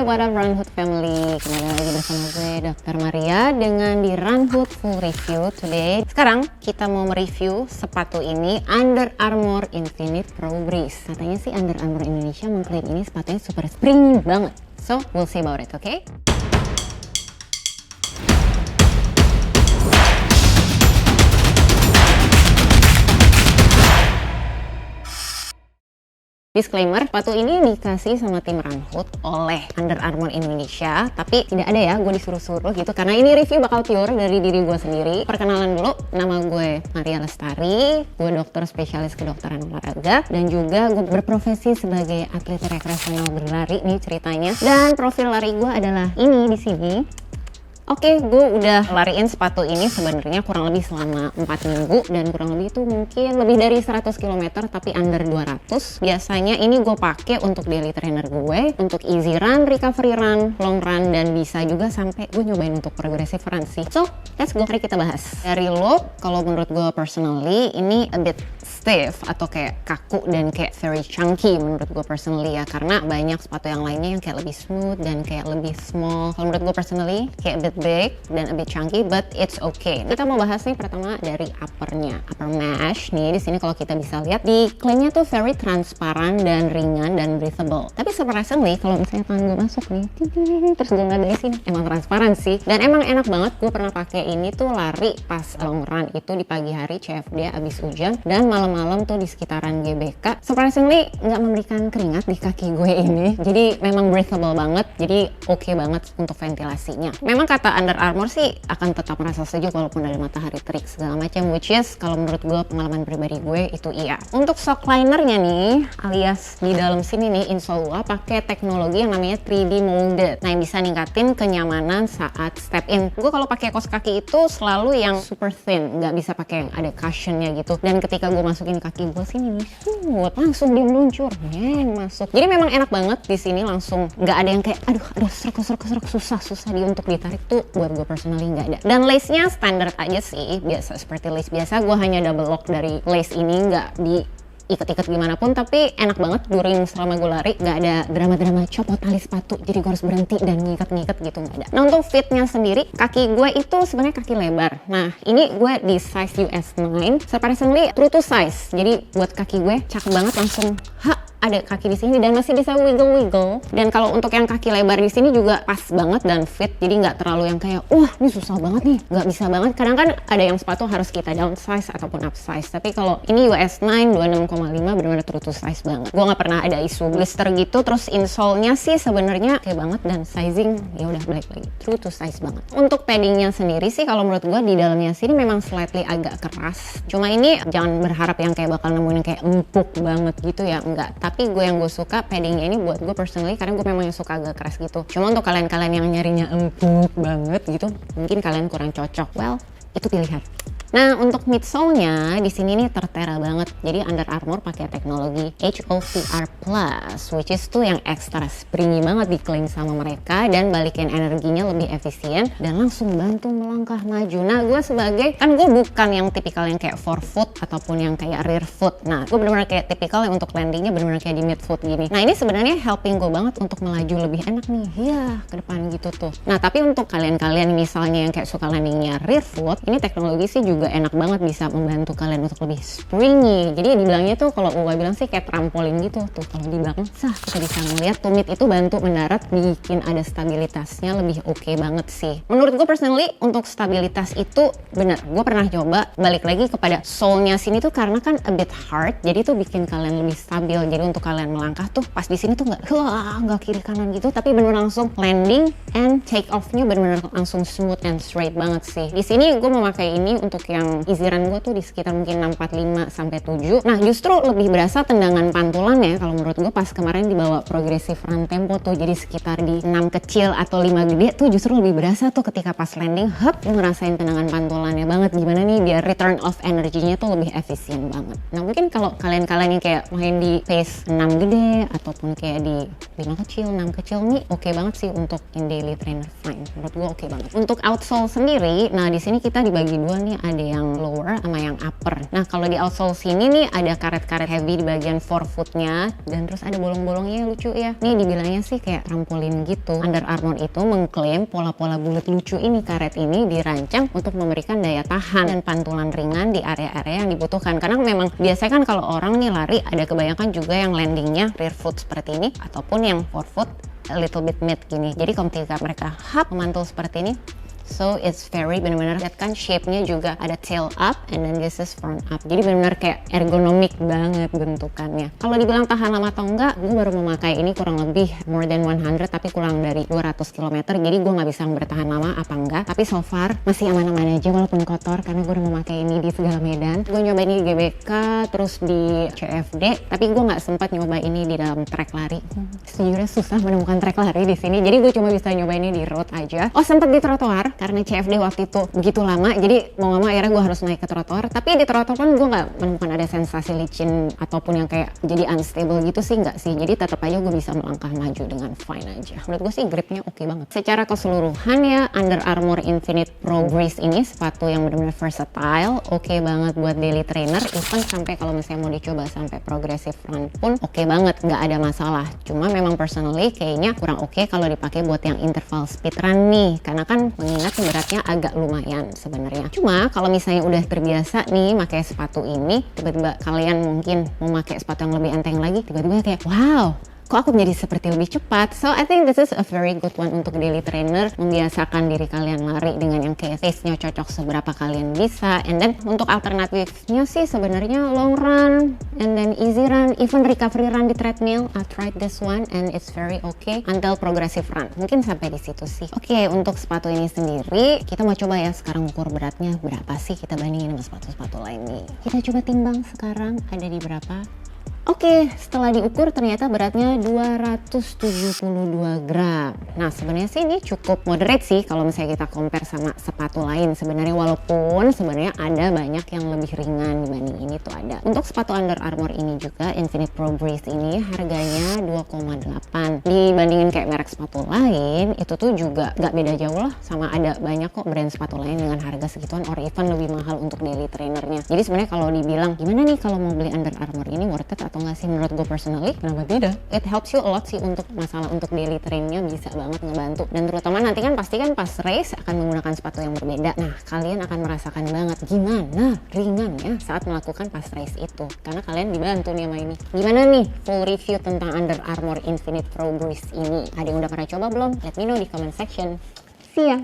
what up Run Hood family? Kembali lagi bersama gue Dr. Maria dengan di Run Hood Full Review today. Sekarang kita mau mereview sepatu ini, Under Armour Infinite Pro Breeze. Katanya sih Under Armour Indonesia mengklaim ini sepatunya super springy banget. So, we'll see about it, okay? Disclaimer, sepatu ini dikasih sama tim Run Hood oleh Under Armour Indonesia, tapi tidak ada ya gue disuruh-suruh gitu, karena ini review bakal pure dari diri gue sendiri. Perkenalan dulu, nama gue Maria Lestari, gue dokter spesialis kedokteran olahraga, dan juga gue berprofesi sebagai atlet rekreasional berlari nih ceritanya. Dan profil lari gue adalah ini di sini. Oke, gue udah lariin sepatu ini sebenarnya kurang lebih selama 4 minggu dan kurang lebih itu mungkin lebih dari 100 km tapi under 200. Biasanya ini gue pakai untuk daily trainer gue, untuk easy run, recovery run, long run, dan bisa juga sampai gue nyobain untuk progressive run sih. So, let's go, mari kita bahas. Dari look, kalau menurut gue personally ini a bit stiff atau kayak kaku dan kayak very chunky menurut gue personally ya, karena banyak sepatu yang lainnya yang kayak lebih smooth dan kayak lebih small. Kalau menurut gue personally kayak a bit big dan a bit chunky, but it's okay. Kita mau bahas nih pertama dari uppernya, upper mesh nih. Di sini kalau kita bisa lihat di klaimnya tuh very transparan dan ringan dan breathable. Tapi surprisingly kalau misalnya tangan gue masuk nih, terus gue nggak dari sini, emang transparan sih. Dan emang enak banget. Gue pernah pakai ini tuh lari pas long run itu di pagi hari CFD abis hujan dan malam-malam tuh di sekitaran GBK. Surprisingly nggak memberikan keringat di kaki gue ini. Jadi memang breathable banget. Jadi oke banget untuk ventilasinya. Memang kata Under Armour sih akan tetap merasa sejuk walaupun ada matahari terik segala macam, which is kalau menurut gue, pengalaman pribadi gue itu iya. Untuk shock linernya nih, alias di dalam sini nih, insole gue pakai teknologi yang namanya 3D molded. Nah, yang bisa ningkatin kenyamanan saat step in. Gue kalau pakai kaos kaki itu selalu yang super thin, nggak bisa pakai yang ada cushionnya gitu. Dan ketika gue masukin kaki gue sini nih, langsung dia meluncur, masuk. Jadi memang enak banget di sini, langsung nggak ada yang kayak aduh serak susah dia untuk ditarik tuh. Buat gue personally nggak ada. Dan lace-nya standar aja sih, biasa seperti lace biasa. Gue hanya double lock dari lace ini, nggak diikat-ikat gimana pun, tapi enak banget during selama gue lari. Nggak ada drama-drama copot tali sepatu jadi gue harus berhenti dan ngikat-ngikat gitu, nggak ada. Nah, untuk fitnya sendiri, kaki gue itu sebenarnya kaki lebar. Nah, ini gue di size US 9, surprisingly true to size. Jadi buat kaki gue cakep banget, langsung ada kaki di sini dan masih bisa wiggle. Dan kalau untuk yang kaki lebar di sini juga pas banget dan fit, jadi nggak terlalu yang kayak wah ini susah banget nih, nggak bisa banget. Kadang kan ada yang sepatu harus kita downsize ataupun upsize, tapi kalau ini US 9 26,5 benar-benar true to size banget. Gue nggak pernah ada isu blister gitu. Terus insole-nya sih sebenarnya oke banget dan sizing ya udah balik lagi true to size banget. Untuk paddingnya sendiri sih kalau menurut gue di dalamnya sini memang slightly agak keras. Cuma ini jangan berharap yang kayak bakal nemuin yang kayak empuk banget gitu ya, enggak. Tapi yang gue suka paddingnya ini buat gue personally, karena gue memang yang suka agak keras gitu. Cuma untuk kalian-kalian yang nyarinya empuk banget gitu, mungkin kalian kurang cocok. Well, itu pilihan. Nah, untuk midsole-nya di sini nih tertera banget. Jadi Under Armour pakai teknologi HOVR Plus, which is tuh yang ekstra springy banget diklaim sama mereka, dan balikin energinya lebih efisien dan langsung bantu melangkah maju. Nah, gue gue bukan yang tipikal yang kayak forefoot ataupun yang kayak rear foot. Nah, gue benar-benar kayak tipikal yang untuk landingnya benar-benar kayak di midfoot gini. Nah, ini sebenarnya helping gue banget untuk melaju lebih enak nih. Ya, ke depan gitu tuh. Nah, tapi untuk kalian-kalian misalnya yang kayak suka landingnya rear foot, ini teknologi sih juga enak banget, bisa membantu kalian untuk lebih springy. Jadi dibilangnya tuh kalau gue bilang sih kayak trampolin gitu tuh, kalau di belakang kita bisa ngeliat tumit itu bantu mendarat, bikin ada stabilitasnya lebih oke banget sih. Menurut gue personally untuk stabilitas itu bener, gue pernah coba. Balik lagi kepada sole-nya sini tuh karena kan a bit hard, jadi tuh bikin kalian lebih stabil. Jadi untuk kalian melangkah tuh pas di sini tuh nggak kiri kanan gitu, tapi bener langsung landing and take off-nya bener-bener langsung smooth and straight banget sih. Di sini gue memakai ini untuk yang easy run gue tuh di sekitar mungkin 645 sampai 7. Nah, justru lebih berasa tendangan pantulan ya kalau menurut gue pas kemarin dibawa progressive run tempo tuh, jadi sekitar di 6 kecil atau 5 gede tuh justru lebih berasa tuh ketika pas landing lu ngerasain tendangan pantulannya banget. Gimana nih biar return of energinya tuh lebih efisien banget. Nah, mungkin kalau kalian yang kayak main di pace 6 gede ataupun kayak di 5 kecil, 6 kecil nih oke banget sih untuk in daily trainer fine. Menurut gue oke banget. Untuk outsole sendiri, nah di sini kita dibagi dua nih, ada yang lower sama yang upper. Nah kalau di outsole sini nih ada karet-karet heavy di bagian forefootnya, dan terus ada bolong-bolongnya, lucu ya. Nih dibilangnya sih kayak trampolin gitu. Under Armour itu mengklaim pola-pola bulat lucu ini, karet ini dirancang untuk memberikan daya tahan dan pantulan ringan di area-area yang dibutuhkan. Karena memang biasanya kan kalau orang nih lari ada kebanyakan juga yang landingnya rear foot seperti ini ataupun yang forefoot a little bit mid gini. Jadi ketika mereka hop memantul seperti ini, so it's very benar-benar lihat kan shape-nya juga ada tail up and then this is front up. Jadi benar-benar kayak ergonomik banget bentukannya. Kalau dibilang tahan lama atau enggak, gue baru memakai ini kurang lebih more than 100 tapi kurang dari 200 km. Jadi gue nggak bisa bertahan lama apa enggak. Tapi so far masih aman-aman aja walaupun kotor karena gue udah memakai ini di segala medan. Gue nyoba ini di GBK, terus di CFD, tapi gue nggak sempat nyoba ini di dalam trek lari. Sejujurnya susah menemukan trek lari di sini. Jadi gue cuma bisa nyoba ini di road aja. Oh sempat di trotoar. Karena CFD waktu itu begitu lama, jadi mau gak mau akhirnya gue harus naik ke trotoar. Tapi di trotoar kan gue gak menemukan ada sensasi licin ataupun yang kayak jadi unstable gitu sih, nggak sih. Jadi tetap aja gue bisa melangkah maju dengan fine aja. Menurut gue sih gripnya oke banget. Secara keseluruhan ya Under Armour Infinite Pro Breeze ini sepatu yang benar-benar versatile, oke banget buat daily trainer. Even sampai kalau misalnya mau dicoba sampai progressive run pun oke banget, nggak ada masalah. Cuma memang personally kayaknya kurang oke kalau dipakai buat yang interval speed run nih, karena kan mengingat beratnya agak lumayan sebenarnya. Cuma kalau misalnya udah terbiasa nih pakai sepatu ini, tiba-tiba kalian mungkin mau pakai sepatu yang lebih enteng lagi, tiba-tiba kayak wow, kok aku menjadi seperti lebih cepat. So I think this is a very good one untuk daily trainer, membiasakan diri kalian lari dengan yang kayak pace-nya cocok seberapa kalian bisa. And then untuk alternatifnya sih sebenarnya long run and then easy run, even recovery run di treadmill. I tried this one and it's very okay until progressive run. Mungkin sampai di situ sih. Oke, untuk sepatu ini sendiri kita mau coba ya sekarang ukur beratnya berapa sih, kita bandingin sama sepatu-sepatu lain nih. Kita coba timbang sekarang ada di berapa. Oke, setelah diukur ternyata beratnya 272 gram. Nah sebenarnya sih ini cukup moderate sih kalau misalnya kita compare sama sepatu lain sebenarnya, walaupun sebenarnya ada banyak yang lebih ringan dibanding ini tuh ada. Untuk sepatu Under Armour ini juga Infinite Pro Breeze ini harganya 2,8. Dibandingin kayak merek sepatu lain itu tuh juga gak beda jauh lah, sama ada banyak kok brand sepatu lain dengan harga segituan or even lebih mahal untuk daily trainernya. Jadi sebenarnya kalau dibilang gimana nih kalau mau beli Under Armour ini worth it atau nggak sih, menurut gue personally kenapa tidak, it helps you a lot sih untuk masalah untuk daily trainnya, bisa banget ngebantu. Dan terutama nanti kan pasti kan pas race akan menggunakan sepatu yang berbeda. Nah kalian akan merasakan banget gimana ringannya saat melakukan pas race itu, karena kalian dibantu nih sama ini. Gimana nih full review tentang Under Armour Infinite Pro Breeze ini, ada yang udah pernah coba belum? Let me know di comment section. See ya.